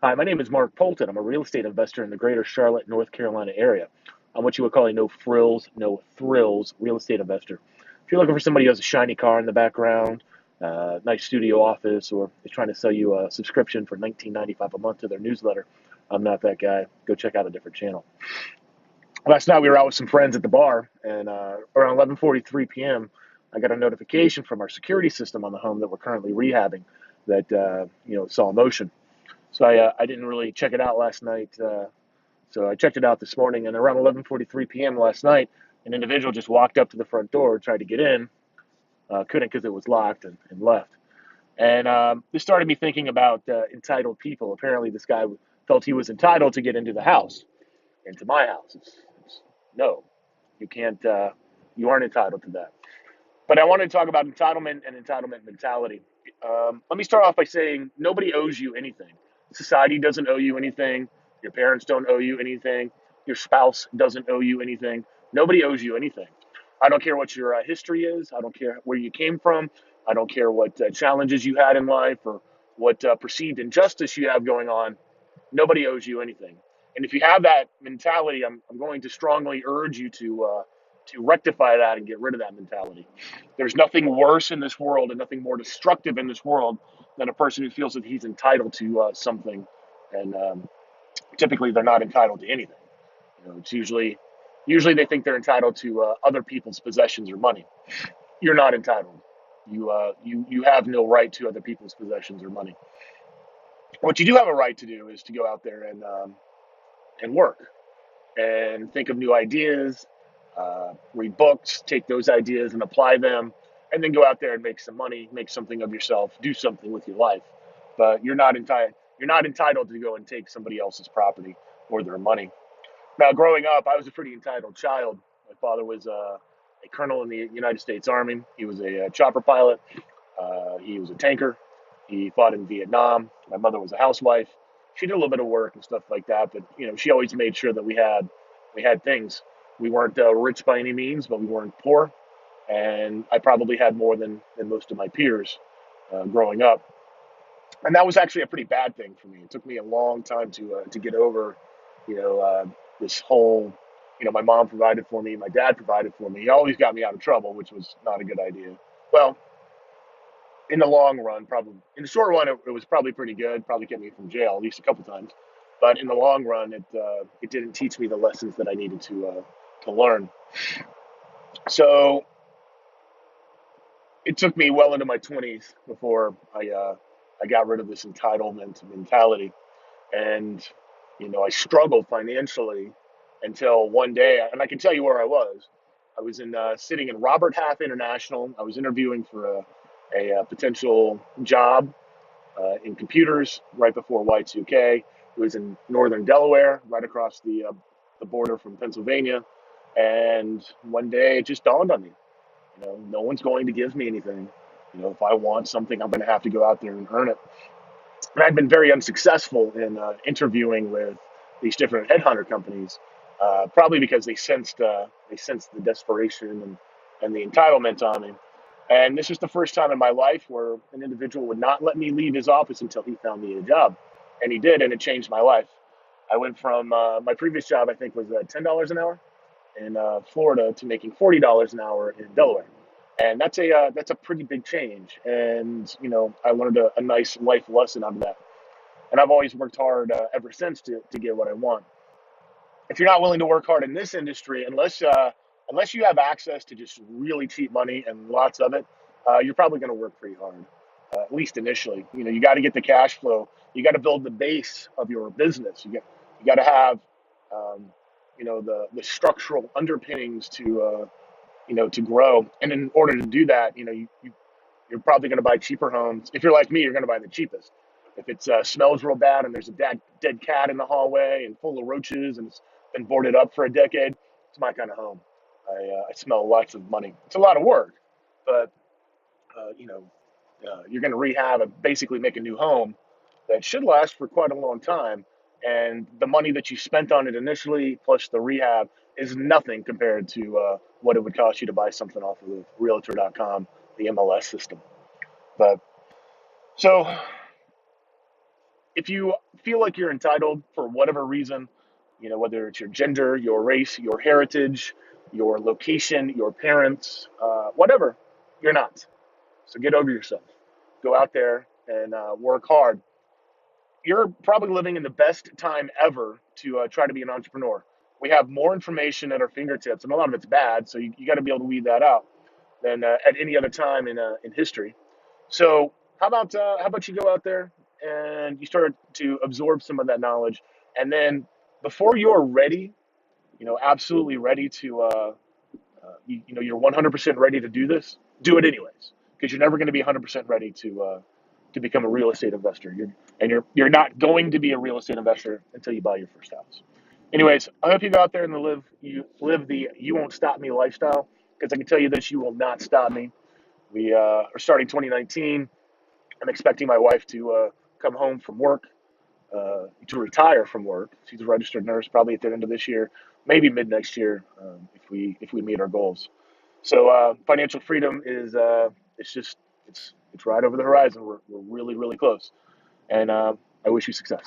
Hi, my name is Mark Polton. I'm a real estate investor in the greater Charlotte, North Carolina area. I'm what you would call a no frills, no thrills real estate investor. If you're looking for somebody who has a shiny car in the background, nice studio office, or is trying to sell you a subscription for $19.95 a month to their newsletter, I'm not that guy. Go check out a different channel. Last night we were out with some friends at the bar, and around 11:43 p.m., I got a notification from our security system on the home that we're currently rehabbing that saw a motion. So I didn't really check it out last night. So I checked it out this morning, and around 11:43 p.m. last night, an individual just walked up to the front door, tried to get in, couldn't because it was locked, and left. And this started me thinking about entitled people. Apparently, this guy felt he was entitled to get into the house, into my house. No, you can't. You aren't entitled to that. But I wanted to talk about entitlement and entitlement mentality. Let me start off by saying nobody owes you anything. Society doesn't owe you anything. Your parents don't owe you anything. Your spouse doesn't owe you anything. Nobody owes you anything. I don't care what your history is. I don't care where you came from. I don't care what challenges you had in life or what perceived injustice you have going on. Nobody owes you anything. And if you have that mentality, I'm going to strongly urge you to rectify that and get rid of that mentality. There's nothing worse in this world and nothing more destructive in this world than a person who feels that he's entitled to something, and typically they're not entitled to anything. It's usually they think they're entitled to other people's possessions or money. You're not entitled. You have no right to other people's possessions or money. What you do have a right to do is to go out there and work and think of new ideas, read books, take those ideas and apply them, and then go out there and make some money, make something of yourself, do something with your life. But you're not entitled. You're not entitled to go and take somebody else's property or their money. Now, growing up, I was a pretty entitled child. My father was a colonel in the United States Army. He was a chopper pilot. He was a tanker. He fought in Vietnam. My mother was a housewife. She did a little bit of work and stuff like that, but she always made sure that we had things. We weren't rich by any means, but we weren't poor, and I probably had more than most of my peers growing up. And that was actually a pretty bad thing for me. It took me a long time to get over, you know, uh, this whole, my mom provided for me, my dad provided for me. He always got me out of trouble, which was not a good idea. Well, in the long run, probably in the short run, it was probably pretty good. Probably kept me from jail at least a couple times. But in the long run, it didn't teach me the lessons that I needed to learn. So it took me well into my 20s before I got rid of this entitlement mentality, and I struggled financially until one day, and I can tell you where I was. I was sitting in Robert Half International. I was interviewing for a potential job in computers right before Y2K. It was in northern Delaware, right across the border from Pennsylvania. And one day it just dawned on me, no one's going to give me anything. If I want something, I'm going to have to go out there and earn it. And I'd been very unsuccessful in interviewing with these different headhunter companies, probably because they sensed the desperation and the entitlement on me. And this was the first time in my life where an individual would not let me leave his office until he found me a job, and he did, and it changed my life. I went from my previous job, I think, was $10 an hour in Florida to making $40 an hour in Delaware, and that's a pretty big change. And I learned a nice life lesson out of that, and I've always worked hard ever since to get what I want. If you're not willing to work hard in this industry, unless you have access to just really cheap money and lots of it, you're probably going to work pretty hard, at least initially. You got to get the cash flow. You got to build the base of your business. You got to have um, the structural underpinnings to grow. And in order to do that, you're probably going to buy cheaper homes. If you're like me, you're going to buy the cheapest. If it smells real bad and there's a dead cat in the hallway and full of roaches and it's been boarded up for a decade, it's my kind of home. I smell lots of money. It's a lot of work, but uh, you know, you're going to rehab and basically make a new home that should last for quite a long time. And the money that you spent on it initially, plus the rehab, is nothing compared to what it would cost you to buy something off of Realtor.com, the MLS system. But so if you feel like you're entitled for whatever reason, whether it's your gender, your race, your heritage, your location, your parents, whatever, you're not. So get over yourself. Go out there and work hard. You're probably living in the best time ever to try to be an entrepreneur. We have more information at our fingertips, and a lot of it's bad, so you got to be able to weed that out than at any other time in history. So how about you go out there and you start to absorb some of that knowledge, and then before you're ready, absolutely ready to you're 100% ready to do this, do it anyways, because you're never going to be 100% ready to become a real estate investor. You're not going to be a real estate investor until you buy your first house. Anyways, I hope you go out there and live the you won't stop me lifestyle, because I can tell you this, you will not stop me. We are starting 2019. I'm expecting my wife to come home from work, to retire from work. She's a registered nurse, probably at the end of this year, maybe mid next year, if we meet our goals. So financial freedom is it's just it's right over the horizon. We're really close, and I wish you success.